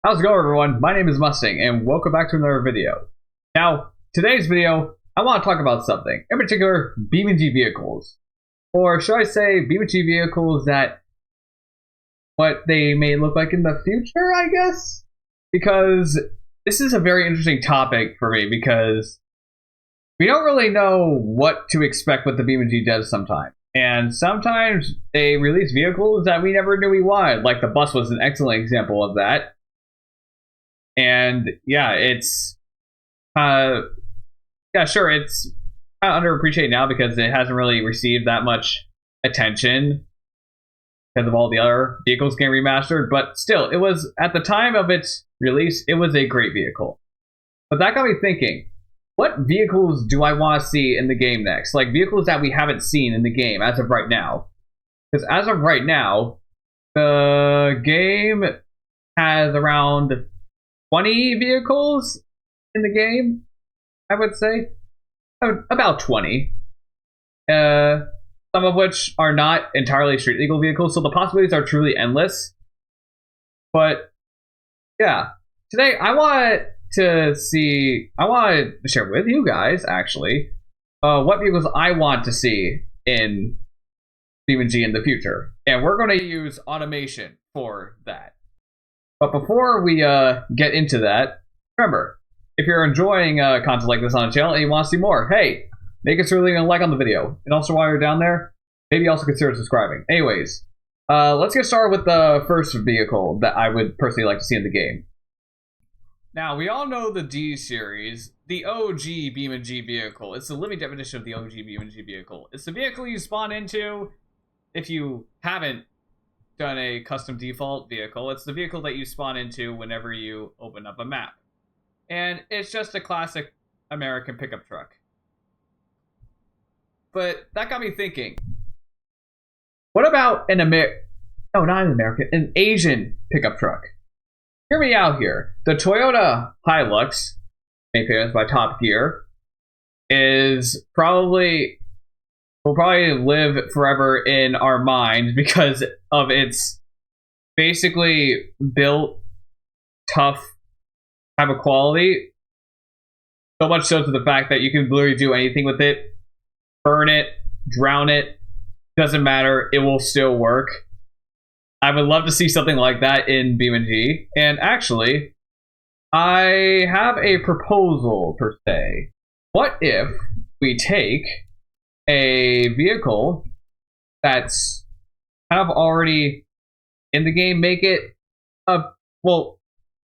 How's it going, everyone? My name is Mustang, and welcome back to another video. Now, today's video, I want to talk about something, in particular, BeamNG vehicles. Or should I say, BeamNG vehicles that what they may look like in the future, I guess? Because this is a very interesting topic for me, because we don't really know what to expect with the BeamNG devs sometimes. And sometimes they release vehicles that we never knew we wanted, like the bus was an excellent example of that. And yeah, it's sure, it's kind of underappreciated now because it hasn't really received that much attention because of all the other vehicles getting remastered. But still, it was, at the time of its release, it was a great vehicle. But that got me thinking, what vehicles do I want to see in the game next? Like vehicles that we haven't seen in the game as of right now. Because as of right now, the game has around 20 vehicles in the game, I would say. About 20. Some of which are not entirely street legal vehicles, so the possibilities are truly endless. But, yeah. Today, I want to share with you guys, actually, what vehicles I want to see in BeamNG in the future. And we're going to use automation for that. But before we get into that, remember, if you're enjoying content like this on the channel and you want to see more, hey, make a sure leaving a like on the video. And also while you're down there, maybe also consider subscribing. Anyways, let's get started with the first vehicle that I would personally like to see in the game. Now, we all know the D series, the OG BeamNG vehicle. It's the living definition of the OG BeamNG vehicle. It's the vehicle you spawn into if you haven't done a custom default vehicle. It's the vehicle that you spawn into whenever you open up a map. And it's just a classic American pickup truck. But that got me thinking, what about an Asian pickup truck? Hear me out here. The Toyota Hilux, made famous by Top Gear, will probably live forever in our minds because of its basically built, tough type of quality. So much so to the fact that you can literally do anything with it. Burn it, drown it, doesn't matter, it will still work. I would love to see something like that in BeamNG. And actually, I have a proposal per se. What if we take a vehicle that's kind of already in the game, make it well,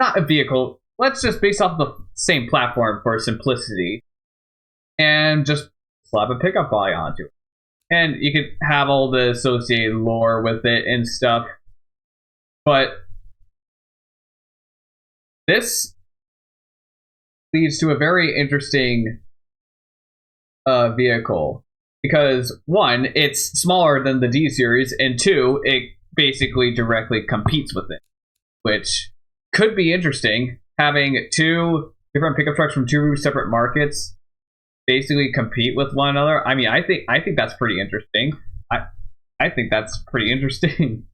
not a vehicle, let's just base off the same platform for simplicity, and just slap a pickup body onto it. And you could have all the associated lore with it and stuff. But this leads to a very interesting vehicle. Because, one, it's smaller than the D series, and two, it basically directly competes with it. Which could be interesting, having two different pickup trucks from two separate markets basically compete with one another. I mean, I think that's pretty interesting. I think that's pretty interesting.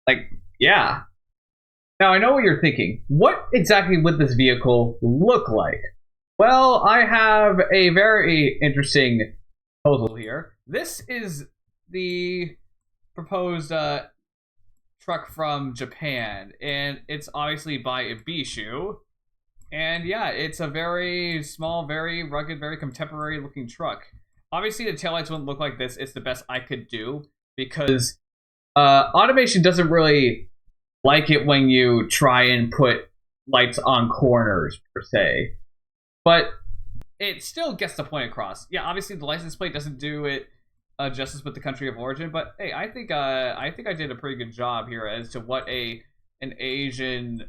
Like, yeah. Now, I know what you're thinking. What exactly would this vehicle look like? Well, I have a very interesting proposal here. This is the proposed truck from Japan, and it's obviously by Ibishu. And yeah, it's a very small, very rugged, very contemporary looking truck. Obviously, the taillights wouldn't look like this. It's the best I could do because automation doesn't really like it when you try and put lights on corners, per se. But it still gets the point across. Yeah, obviously the license plate doesn't do it justice with the country of origin, but hey, I think I did a pretty good job here as to what an Asian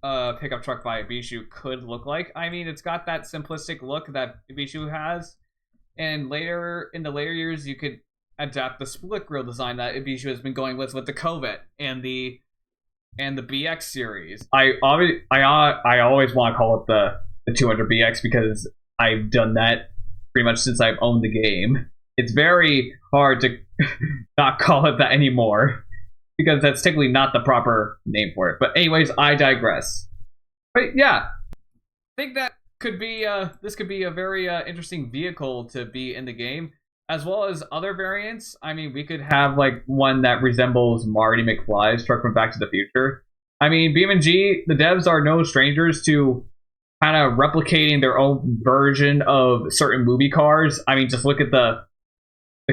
pickup truck by Ibishu could look like. I mean, it's got that simplistic look that Ibishu has, and later in the later years, you could adapt the split grille design that Ibishu has been going with the Covet and the BX series. I always want to call it the 200BX because I've done that pretty much since I've owned the game. It's very hard to not call it that anymore because that's technically not the proper name for it. But anyways, I digress. But yeah, I think that could be this could be a very interesting vehicle to be in the game, as well as other variants. I mean, we could have like one that resembles Marty McFly's truck from Back to the Future. I mean, BeamNG, the devs are no strangers to kind of replicating their own version of certain movie cars. I mean, just look at the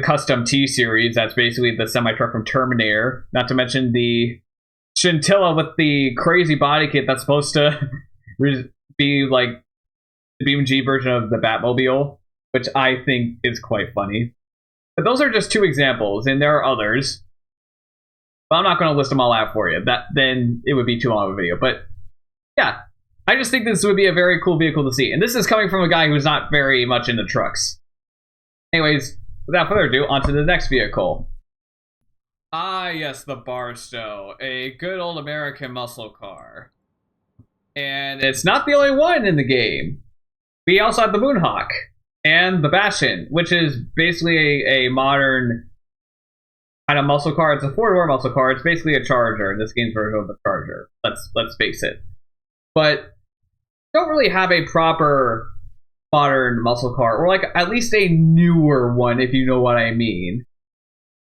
custom T series. That's basically the semi truck from Terminator. Not to mention the Scintilla with the crazy body kit that's supposed to be like the BeamNG version of the Batmobile, which I think is quite funny. But those are just two examples, and there are others. But I'm not going to list them all out for you. Then it would be too long of a video. But yeah, I just think this would be a very cool vehicle to see. And this is coming from a guy who's not very much into trucks. Anyways, without further ado, on to the next vehicle. Ah, yes, the Barstow, a good old American muscle car. And it's not the only one in the game. We also have the Moonhawk and the Bastion, which is basically a modern kind of muscle car. It's a four-door muscle car. It's basically a Charger, this game's version of a Charger. Let's face it. But don't really have a proper modern muscle car, or like at least a newer one, if you know what I mean.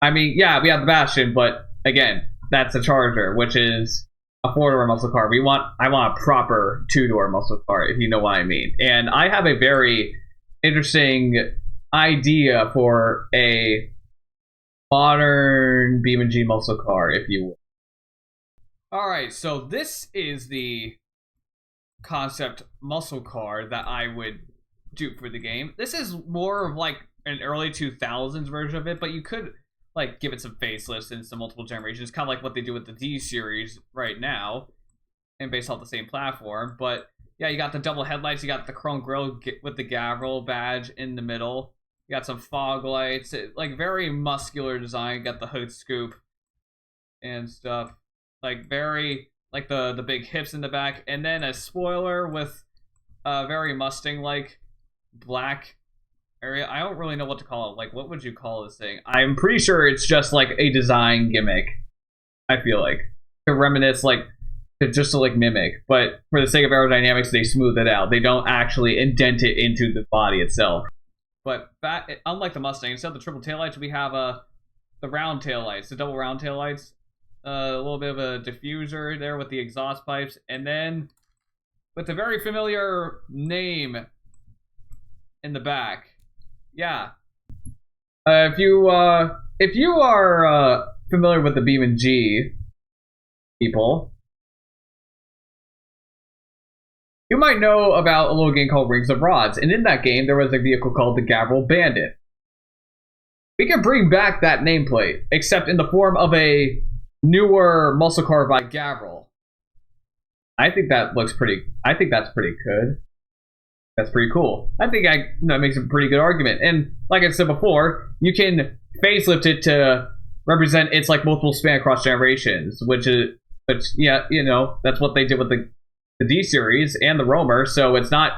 I mean, yeah, we have the Bastion, but again, that's a Charger, which is a four-door muscle car. I want a proper two-door muscle car, if you know what I mean. And I have a very interesting idea for a modern BeamNG muscle car, if you will. Alright, so this is the concept muscle car that I would do for the game. This is more of like an early 2000s version of it, but you could like give it some facelifts and some multiple generations, kind of like what they do with the D series right now, and based off the same platform. But yeah, you got the double headlights, you got the chrome grille with the Gavril badge in the middle, you got some fog lights, like very muscular design. You got the hood scoop and stuff, like very like the big hips in the back, and then a spoiler with a very Mustang like black area. I don't really know what to call it. Like, what would you call this thing? I'm pretty sure it's just like a design gimmick, I feel like, to reminisce, like just to like mimic, but for the sake of aerodynamics they smooth it out. They don't actually indent it into the body itself. But unlike the Mustang, instead of the triple taillights, we have the round taillights, the double round taillights, a little bit of a diffuser there with the exhaust pipes, and then with the very familiar name in the back. Yeah. If you are familiar with the BeamNG people, you might know about a little game called Rings of Rods, and in that game there was a vehicle called the Gavril Bandit. We can bring back that nameplate, except in the form of a newer muscle car by Gavril. I think that looks pretty. I think that's pretty good. That's pretty cool. I think that makes a pretty good argument. And like I said before, you can facelift it to represent its like multiple span across generations, which yeah, you know, that's what they did with the D series and the Roamer. So it's not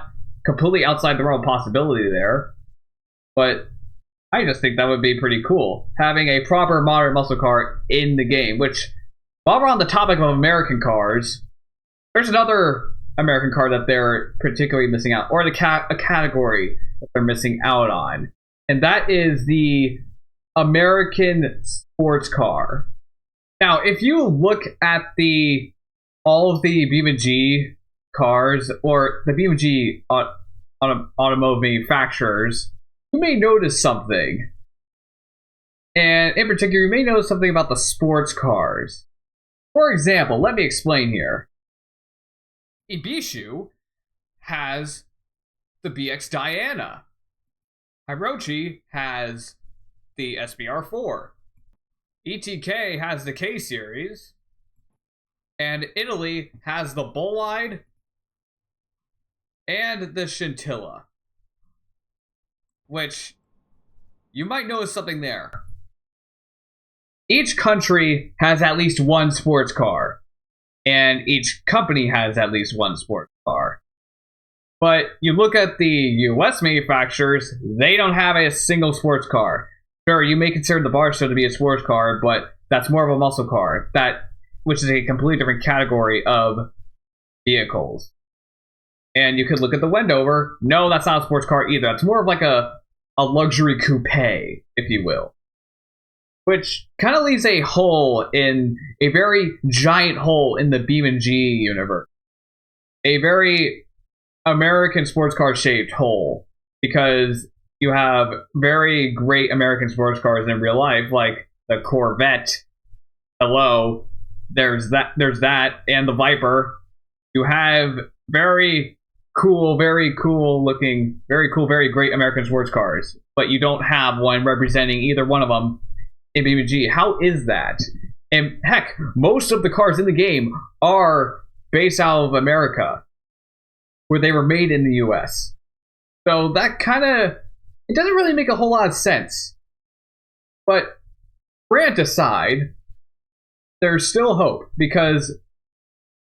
completely outside the realm of possibility there. But I just think that would be pretty cool, having a proper modern muscle car in the game. Which, while we're on the topic of American cars, there's another American car that they're particularly missing out, or a category that they're missing out on, and that is the American sports car. Now, if you look at all of the BeamNG cars, or the BeamNG automotive manufacturers, you may notice something. And in particular, you may notice something about the sports cars. For example, let me explain here. Ibishu has the BX Diana. Hirochi has the SBR4. ETK has the K series. And Italy has the Bolide and the Scintilla. Which, you might notice something there. Each country has at least one sports car. And each company has at least one sports car. But you look at the US manufacturers, they don't have a single sports car. Sure, you may consider the Barstow to be a sports car, but that's more of a muscle car, which is a completely different category of vehicles. And you could look at the Wendover. No, that's not a sports car either. It's more of like a luxury coupe, if you will. Which kind of leaves a hole in a very giant hole in the BeamNG universe. A very American sports car shaped hole. Because you have very great American sports cars in real life, like the Corvette. Hello. There's that. And the Viper. You have very cool, very great American sports cars. But you don't have one representing either one of them in BeamNG. How is that? And heck, most of the cars in the game are based out of America, where they were made in the US. So that it doesn't really make a whole lot of sense. But rant aside, there's still hope because,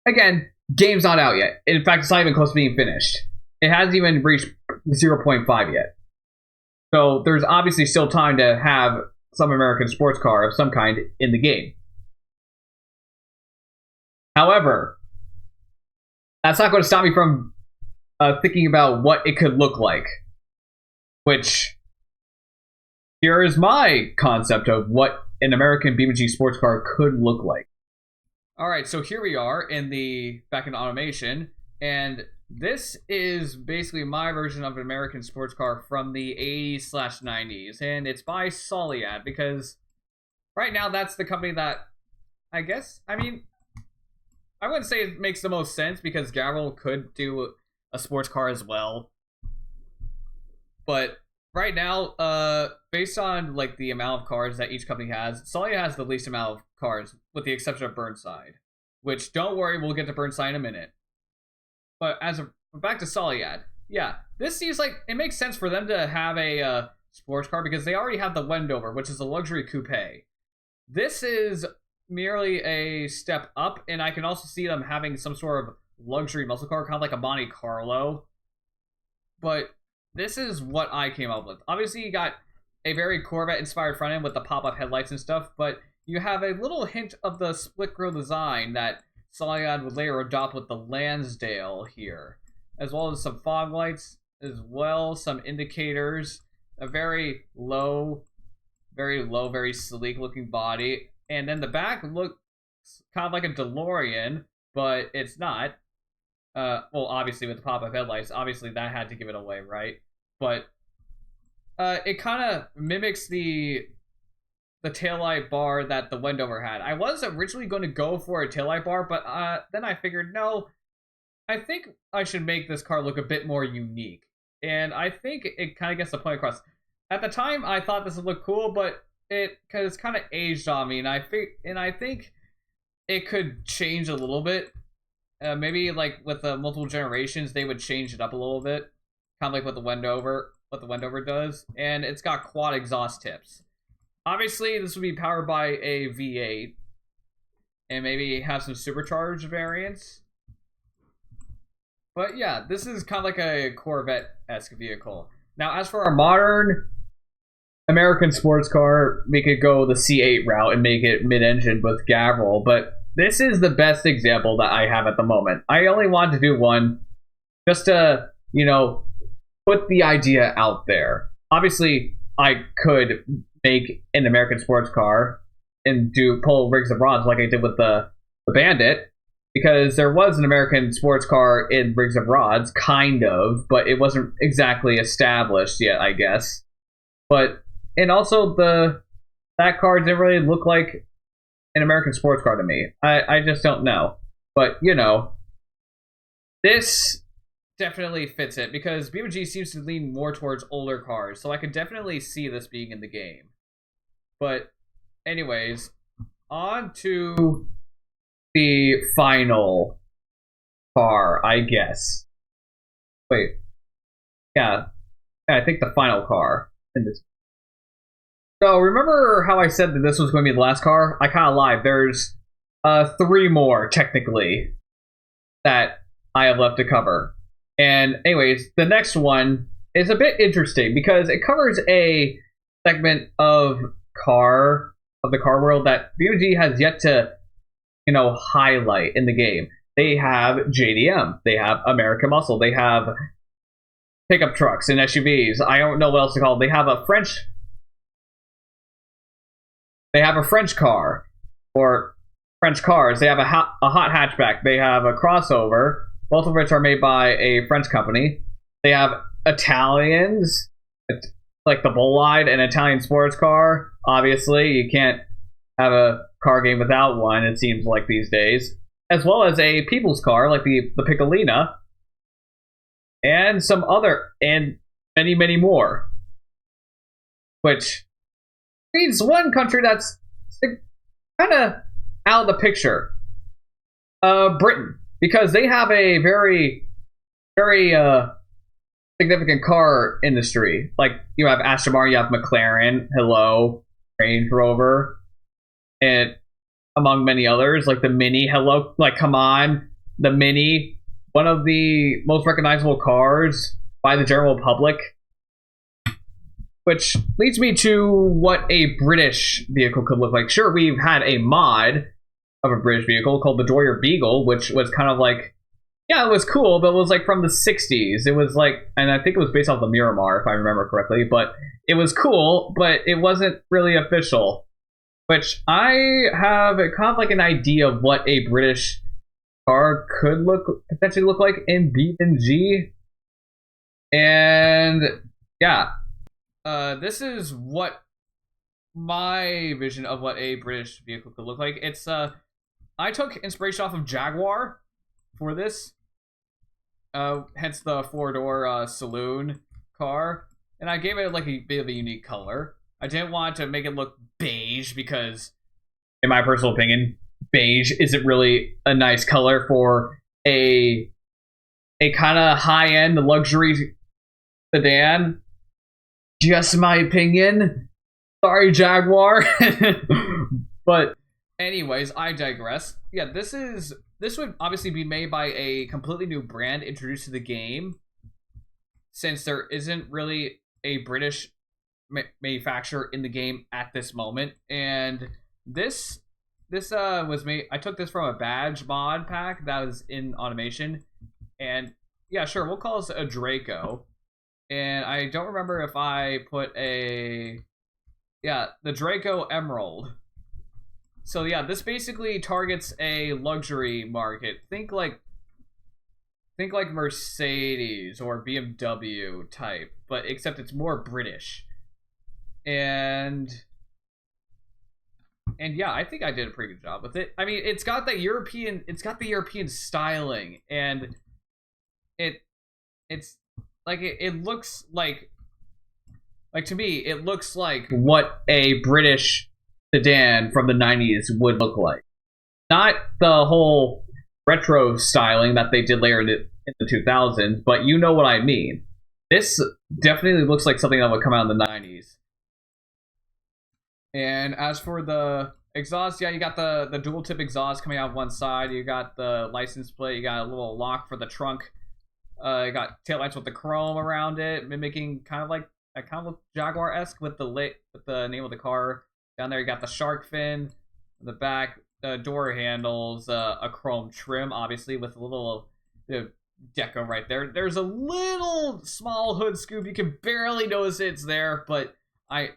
again, game's not out yet. In fact, it's not even close to being finished. It hasn't even reached 0.5 yet. So there's obviously still time to have some American sports car of some kind in the game. However, that's not going to stop me from thinking about what it could look like. Which, here is my concept of what an American BeamNG sports car could look like. Alright, so here we are back in automation, and this is basically my version of an American sports car from the 80s/90s, and it's by Soliad, because right now that's the company that, I wouldn't say it makes the most sense, because Gavril could do a sports car as well. But right now, based on like the amount of cars that each company has, Soliad has the least amount of cars, with the exception of Burnside. Which, don't worry, we'll get to Burnside in a minute. But back to Soliad, yeah, this seems like it makes sense for them to have a sports car because they already have the Wendover, which is a luxury coupe. This is merely a step up, and I can also see them having some sort of luxury muscle car, kind of like a Monte Carlo. But this is what I came up with. Obviously, you got a very Corvette-inspired front end with the pop-up headlights and stuff, but you have a little hint of the split grille design that Soliad would later adopt with the Lansdale here, as well as some fog lights, as well some indicators, a very low, very sleek looking body, and then the back looks kind of like a DeLorean, but it's not. Well, obviously with the pop-up headlights, obviously that had to give it away, right? But it kind of mimics the taillight bar that the Wendover had. I was originally going to go for a taillight bar, but then I figured, no, I think I should make this car look a bit more unique. And I think it kind of gets the point across. At the time, I thought this would look cool, but because it's kind of aged on me, and I think it could change a little bit. Maybe like with the multiple generations, they would change it up a little bit, kind of like what the Wendover does. And it's got quad exhaust tips. Obviously, this would be powered by a V8, and maybe have some supercharged variants. But yeah, this is kind of like a Corvette-esque vehicle. Now, as for our modern American sports car, we could go the C8 route and make it mid-engine with Gavril, but this is the best example that I have at the moment. I only wanted to do one just to, put the idea out there. Obviously, I could make an American sports car and pull rigs of rods like I did with the Bandit, because there was an American sports car in Rigs of Rods, kind of, but it wasn't exactly established yet, I guess. And also that car didn't really look like an American sports car to me. I just don't know. But, this definitely fits it, because BeamNG seems to lean more towards older cars, so I could definitely see this being in the game. But anyways, on to the final car, I guess. Wait. Yeah, I think the final car in this. So remember how I said that this was going to be the last car? I kind of lied. There's 3 more, technically, that I have left to cover. And anyways, the next one is a bit interesting because it covers a segment of car of the car world that BeamNG has yet to, highlight in the game. They have JDM, they have American Muscle, they have pickup trucks and SUVs. I don't know what else to call them. They have a French car, or French cars. They have a hot hatchback. They have a crossover, both of which are made by a French company. They have Italians, like the Bolide, an Italian sports car. Obviously, you can't have a car game without one, it seems like these days. As well as a people's car, like the Piccolina, and some other, and many, many more. Which means one country that's kind of out of the picture. Britain. Because they have a very, very significant car industry. Like, you have Aston Martin, you have McLaren, hello, Range Rover, and among many others, like the Mini, hello, like, come on, the Mini, one of the most recognizable cars by the general public. Which leads me to what a British vehicle could look like. Sure, we've had a mod of a British vehicle called the Joyer Beagle, which was kind of like, yeah, it was cool, but it was like from the 60s. It was like, and I think it was based off the Miramar, if I remember correctly, but it was cool, but it wasn't really official. Which I have kind of like an idea of what a British car could potentially look like in BeamNG. And yeah, this is what my vision of what a British vehicle could look like. It's I took inspiration off of Jaguar for this, hence the four-door saloon car, and I gave it like a bit of a unique color. I didn't want to make it look beige because, in my personal opinion, beige isn't really a nice color for a kind of high-end luxury sedan. Just my opinion. Sorry, Jaguar. But anyways, I digress. Yeah, this would obviously be made by a completely new brand introduced to the game, since there isn't really a British manufacturer in the game at this moment. And this was made. I took this from a badge mod pack that was in automation, and yeah, sure, we'll call this a Draco. And I don't remember if I put the Draco Emerald. So yeah, this basically targets a luxury market. Think like Mercedes or BMW type, but except it's more British. And yeah, I think I did a pretty good job with it. I mean, it's got the European styling, and it's like it looks like to me, it looks like what a British sedan from the 90s would look like. Not the whole retro styling that they did later in the 2000s, but you know what I mean. This definitely looks like something that would come out in the 90s. And as for the exhaust, yeah, you got the dual tip exhaust coming out one side. You got the license plate. You got a little lock for the trunk. You got taillights with the chrome around it, mimicking kind of Jaguar-esque with the name of the car. Down there, you got the shark fin. In the back, the door handles, a chrome trim, obviously, with a little deco right there. There's a little small hood scoop. You can barely notice it's there, but I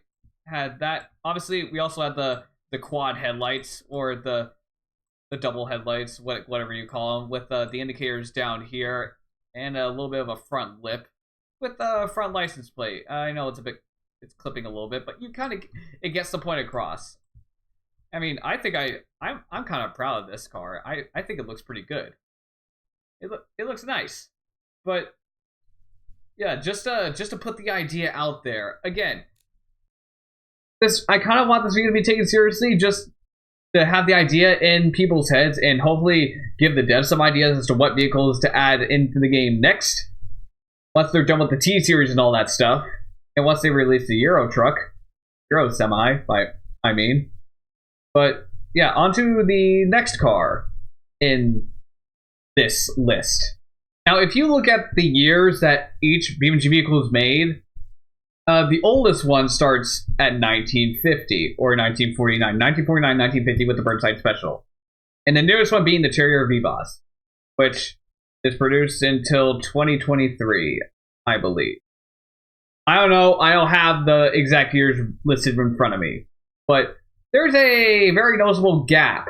had that. Obviously, we also had the quad headlights, or the double headlights, whatever you call them, with the indicators down here, and a little bit of a front lip with the front license plate. I know it's clipping a little bit, but it gets the point across. I mean, I think I'm kind of proud of this car. I think it looks pretty good. It looks nice, but yeah, just to put the idea out there again. I kind of want this video to be taken seriously, just to have the idea in people's heads, and hopefully give the devs some ideas as to what vehicles to add into the game next, once they're done with the T-Series and all that stuff, and once they release the Euro Semi, I mean. But yeah, onto the next car in this list. Now, if you look at the years that each BeamNG vehicle is made, The oldest one starts at 1950 or 1949. 1949, 1950 with the Burnside Special. And the newest one being the Terrier V-Boss, which is produced until 2023, I believe. I don't know. I don't have the exact years listed in front of me. But there's a very noticeable gap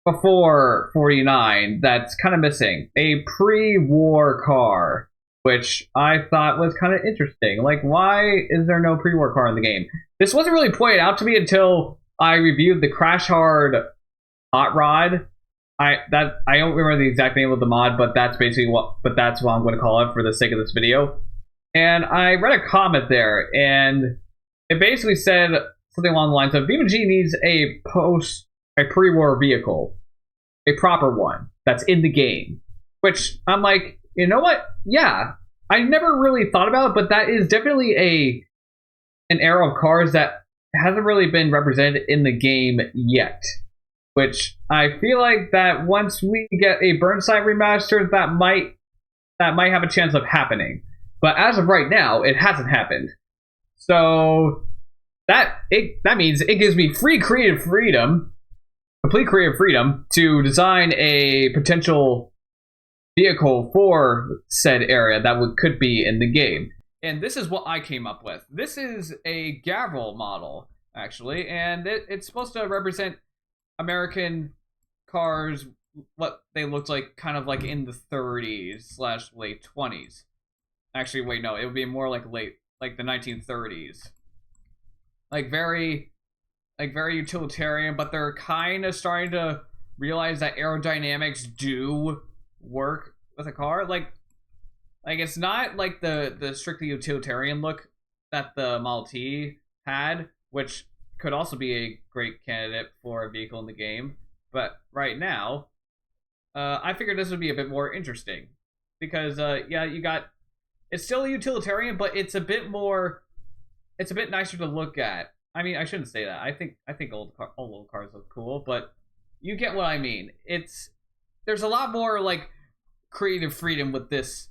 before 49 that's kind of missing. A pre-war car, which I thought was kind of interesting. Like, why is there no pre-war car in the game? This wasn't really pointed out to me until I reviewed the Crash Hard Hot Rod. I don't remember the exact name of the mod, but that's basically what I'm going to call it for the sake of this video. And I read a comment there, and it basically said something along the lines of BeamNG needs a pre-war vehicle, a proper one that's in the game. Which I'm like, you know what? Yeah, I never really thought about it, but that is definitely an era of cars that hasn't really been represented in the game yet. Which I feel like that once we get a Burnside remaster, that might have a chance of happening. But as of right now, it hasn't happened. So that means it gives me complete creative freedom to design a potential vehicle for said area that could be in the game. And this is what I came up with. This is a Gavril model, actually, and it's supposed to represent American cars, what they looked like kind of like in the 30s/late 20s. Actually, wait, no, it would be more like the 1930s. Like very utilitarian, but they're kind of starting to realize that aerodynamics do work with a car. Like it's not like the strictly utilitarian look that the Model T had, which could also be a great candidate for a vehicle in the game. But right now, I figured this would be a bit more interesting because yeah, it's still a utilitarian, but it's a bit nicer to look at. I mean, I shouldn't say that. I think old cars look cool, but you get what I mean. There's a lot more like creative freedom with this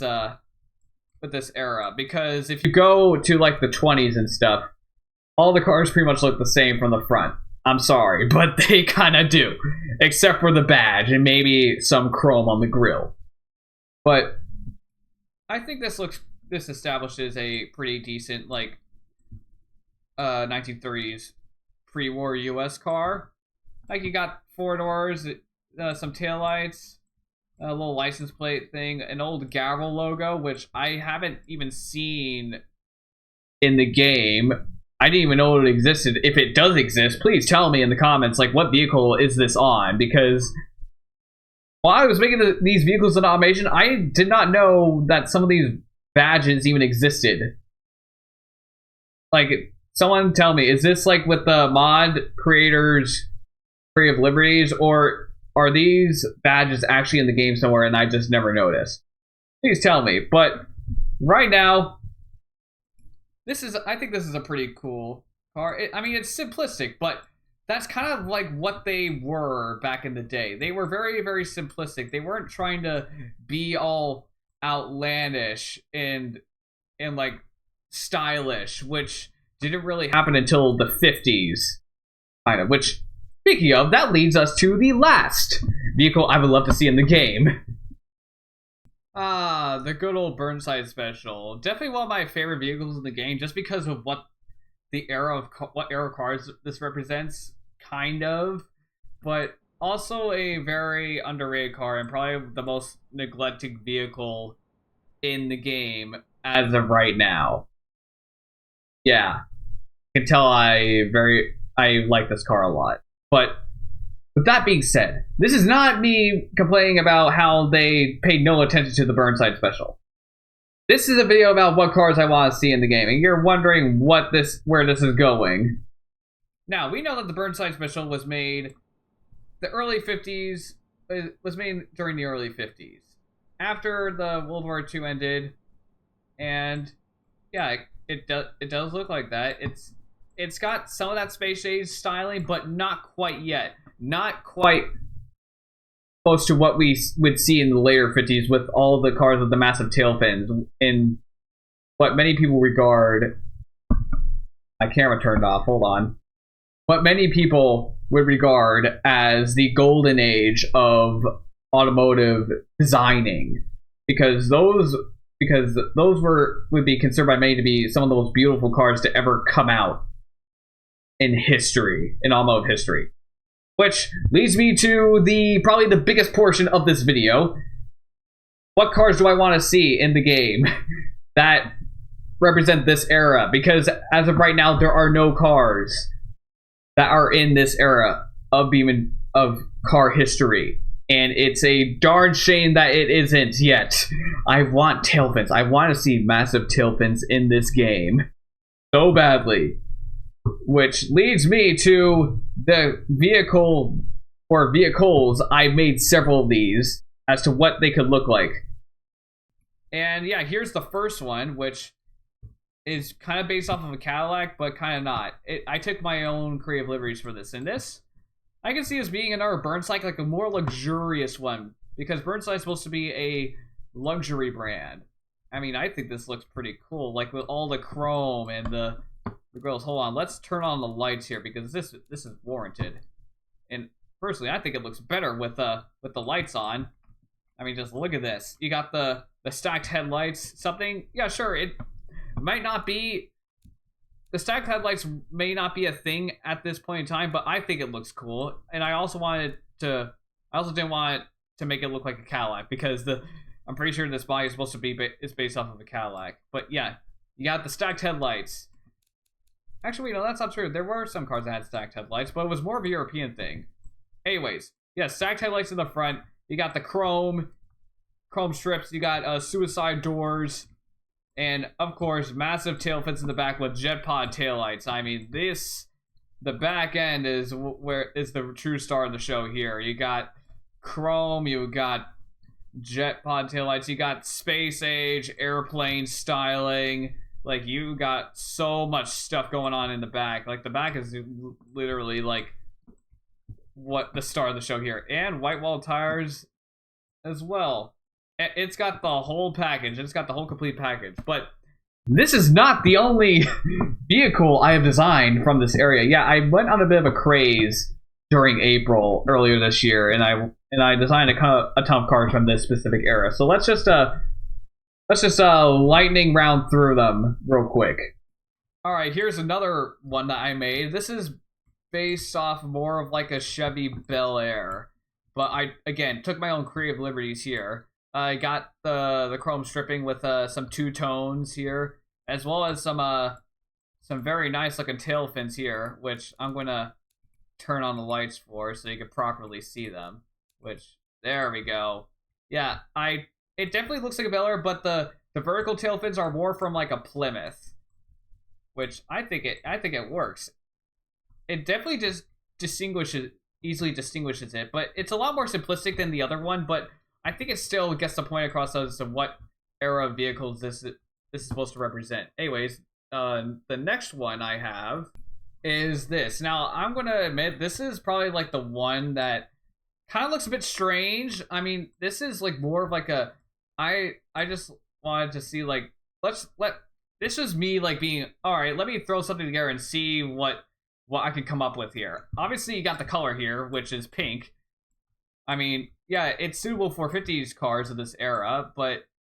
era, because if you go to like the 20s and stuff, all the cars pretty much look the same from the front. I'm sorry, but they kind of do, except for the badge and maybe some chrome on the grille. But I think this establishes a pretty decent like 1930s pre-war US car. Like, you got 4 doors, some taillights, a little license plate thing, an old Gavril logo, which I haven't even seen in the game. I didn't even know it existed. If it does exist, please tell me in the comments, like, what vehicle is this on? Because while I was making these vehicles in automation, I did not know that some of these badges even existed. Like, someone tell me, is this like with the mod creators' creative liberties, or are these badges actually in the game somewhere and I just never noticed? Please tell me. But right now, I think this is a pretty cool car. I mean, it's simplistic, but that's kind of like what they were back in the day. They were very, very simplistic. They weren't trying to be all outlandish and like stylish, which didn't really happen until the 50s, kind of. Which, speaking of, that leads us to the last vehicle I would love to see in the game. The good old Burnside Special. Definitely one of my favorite vehicles in the game, just because of what era of cars this represents, kind of. But also a very underrated car, and probably the most neglected vehicle in the game as of right now. Yeah, you can tell I like this car a lot. But with that being said, this is not me complaining about how they paid no attention to the Burnside Special. This is a video about what cars I want to see in the game, and you're wondering where this is going. Now, we know that the Burnside Special was made during the early 50s. After the World War II ended, and yeah, it does look like that. It's got some of that space age styling, but not quite yet. Not quite close to what we would see in the later 50s with all the cars with the massive tail fins in what many people regard. My camera turned off. Hold on. What many people would regard as the golden age of automotive designing, because those would be considered by many to be some of the most beautiful cars to ever come out in history, in automotive history. Which leads me to probably the biggest portion of this video. What cars do I want to see in the game that represent this era? Because as of right now, there are no cars that are in this era of car history. And it's a darn shame that it isn't yet. I want tail fins. I want to see massive tail fins in this game so badly. Which leads me to the vehicle or vehicles. I made several of these as to what they could look like. And yeah, here's the first one, which is kind of based off of a Cadillac, but kind of not. I took my own creative liberties for this. And this, I can see as being another Burnside, like a more luxurious one, because Burnside is supposed to be a luxury brand. I mean, I think this looks pretty cool, like with all the chrome and the grills. Hold on, let's turn on the lights here because this is warranted. And personally, I think it looks better with the lights on. I mean, just look at this. You got the stacked headlights. Something, yeah, sure. It might not be. The stacked headlights may not be a thing at this point in time, but I think it looks cool. And I also didn't want it to make it look like a Cadillac because I'm pretty sure this body is supposed to be it's based off of a Cadillac. But yeah, you got the stacked headlights. Actually, no, that's not true. There were some cars that had stacked headlights, but it was more of a European thing. Anyways, yeah, stacked headlights in the front. You got the chrome strips. You got suicide doors. And, of course, massive tail fins in the back with jet pod taillights. I mean, the back end is the true star of the show here. You got chrome, you got jet pod taillights, you got space age, airplane styling. Like, you got so much stuff going on in the back. Like, the back is literally, like, what the star of the show here. And white wall tires as well. It's got the whole package. It's got the whole complete package. But this is not the only vehicle I have designed from this area. Yeah, I went on a bit of a craze during April earlier this year, and I designed a ton of cars from this specific era. So let's just lightning round through them real quick. All right, here's another one that I made. This is based off more of like a Chevy Bel Air, but I again took my own creative liberties here. I got the chrome stripping with some two tones here, as well as some very nice looking tail fins here, which I'm gonna turn on the lights for so you can properly see them. Which, there we go. Yeah, it definitely looks like a Bel Air, but the vertical tail fins are more from like a Plymouth, which I think it works. It definitely just easily distinguishes it, but it's a lot more simplistic than the other one. But I think it still gets the point across as to what era of vehicles this is supposed to represent. Anyways, the next one I have is this. Now, I'm going to admit, this is probably like the one that kind of looks a bit strange. I mean, this is like more of like a, I just wanted to see like, this is me like being, all right, let me throw something together and see what I can come up with here. Obviously, you got the color here, which is pink. I mean, yeah, it's suitable for 50s cars of this era,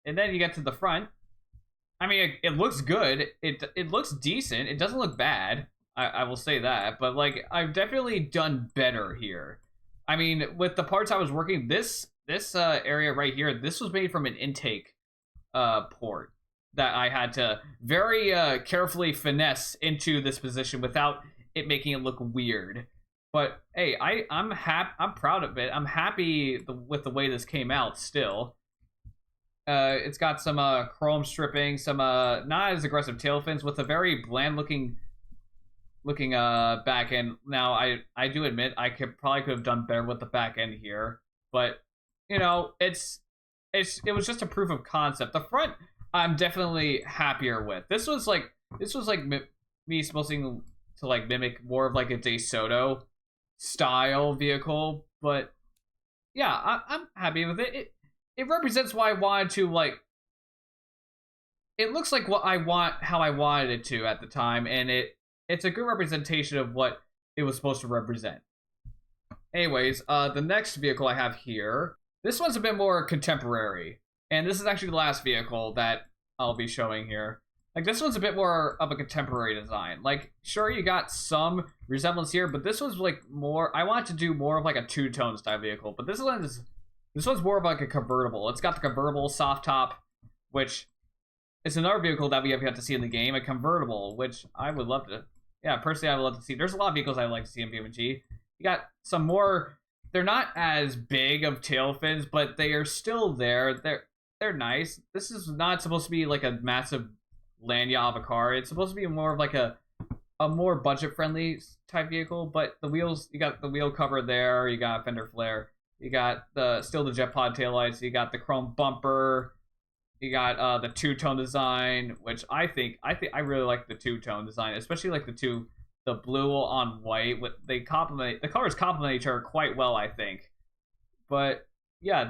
and then you get to the front. I mean, it looks good. It looks decent. It doesn't look bad. I will say that. But, like, I've definitely done better here. I mean, with the parts I was working, this area right here, this was made from an intake port that I had to very carefully finesse into this position without it making it look weird. But hey, I'm proud of it. I'm happy with the way this came out still. It's got some chrome stripping, some not as aggressive tail fins with a very bland looking back end. Now I do admit I probably could have done better with the back end here, but you know, it was just a proof of concept. The front I'm definitely happier with. This was like me supposed to like mimic more of like a DeSoto style vehicle, but yeah, I'm happy with it. It represents why I wanted to like it looks like what I want, how I wanted it to at the time, and it's a good representation of what it was supposed to represent. Anyways, the next vehicle I have here, this one's a bit more contemporary, and this is actually the last vehicle that I'll be showing here. Like, this one's a bit more of a contemporary design. Like, sure, you got some resemblance here, but this was like more, I wanted to do more of like a two-tone style vehicle, but this one's more of like a convertible. It's got the convertible soft top, which is another vehicle that we have yet to see in the game, a convertible, which I would love to, yeah, personally I would love to see. There's a lot of vehicles I would like to see in BeamNG. You got some more, they're not as big of tail fins, but they are still there. They're nice. This is not supposed to be like a massive lanyard of a car. It's supposed to be more of like a more budget-friendly type vehicle, but the wheels, you got the wheel cover there, you got fender flare, you got still the jet pod taillights, you got the chrome bumper, you got the two-tone design, which I really like the two-tone design, especially like the blue on white. The colors complement each other quite well, I think. But yeah,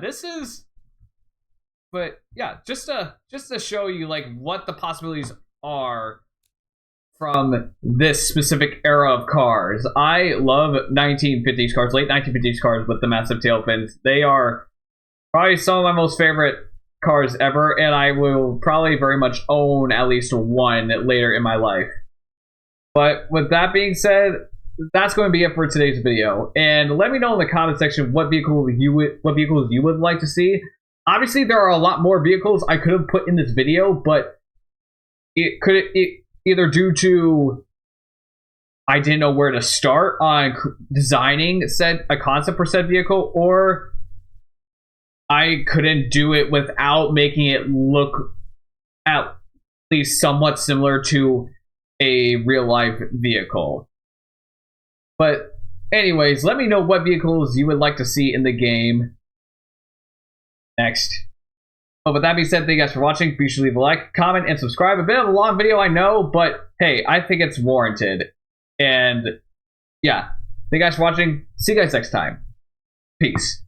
just to show you like what the possibilities are from this specific era of cars. I love 1950s cars, late 1950s cars with the massive tail fins. They are probably some of my most favorite cars ever, and I will probably very much own at least one later in my life. But with that being said, that's going to be it for today's video. And let me know in the comment section what vehicles you would like to see. Obviously, there are a lot more vehicles I could have put in this video, but it either due to I didn't know where to start on designing a concept for said vehicle, or I couldn't do it without making it look at least somewhat similar to a real-life vehicle. But anyways, let me know what vehicles you would like to see in the game next. But with that being said, thank you guys for watching. Be sure to leave a like, comment, and subscribe. A bit of a long video, I know, but hey, I think it's warranted. And yeah, thank you guys for watching. See you guys next time. Peace.